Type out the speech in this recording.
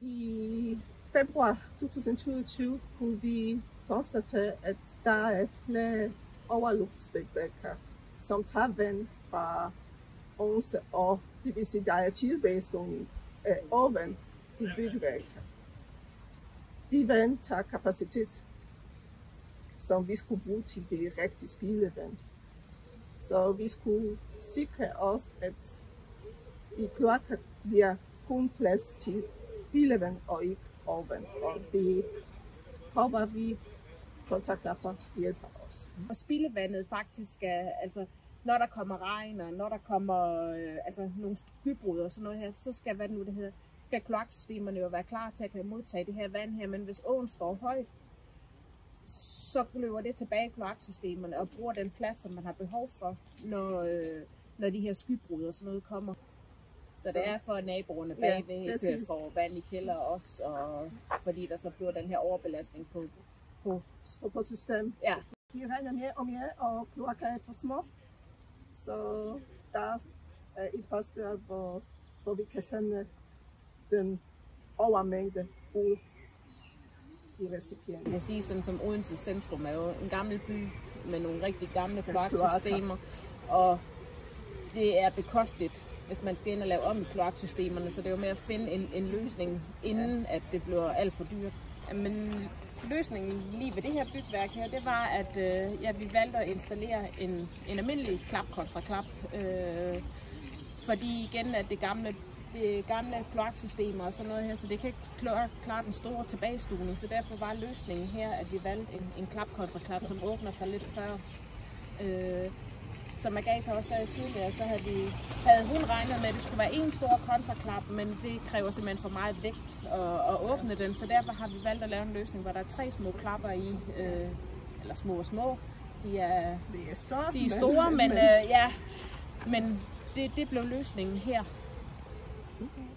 I februar 2022 kunne vi konstatere, at der er flere overløbsbækværker, som tager vand fra Odense, og det vil sige, at der er tilbagestående overvand i bygværker. De vand tager kapacitet, som vi skulle bruge til det rigtige spildevand. Så vi skulle sikre os, at i kloakker bliver kun plads til spildevand og ikke overvand. Og det håber vi kontaktklapper hjælper os. Og spildevandet faktisk er, altså når der kommer regn, og når der kommer nogle skybrud og sådan noget her, så skal, skal kloaksystemerne jo være klar til at kan modtage det her vand her. Men hvis åen står højt, så løber det tilbage i kloaksystemerne og bruger den plads, som man har behov for, når de her skybrud og sådan noget kommer. Så det er for naboerne bagved, ikke får vand i kælder også, og fordi der så bliver den her overbelastning på systemet. Ja. De regner mere og mere, og kloakker er for små. Så der er et hostel, hvor vi kan sende den overmængde ud i recipienten. Jeg kan sige, sådan som Odense centrum er jo en gammel by med nogle rigtig gamle kloaksystemer, og det er bekosteligt, hvis man skal ind og lave om i kloaksystemerne, så det er jo med at finde en løsning, inden at det bliver alt for dyrt. Men løsningen lige ved det her bygværk her, det var, at vi valgte at installere en almindelig klap kontra klap, fordi igen at det gamle kloaksystemer og sådan noget her, så det kan ikke klare den store tilbagestuning, så derfor var løsningen her, at vi valgte en klap kontra klap, som åbner sig lidt før. Som Agatha også sagde tidligere, så havde hun regnet med, at det skulle være en stor kontraklap, men det kræver simpelthen for meget vægt at åbne den, så derfor har vi valgt at lave en løsning, hvor der er 3 små klapper i, eller små og små. De er store, men det blev løsningen her. Okay.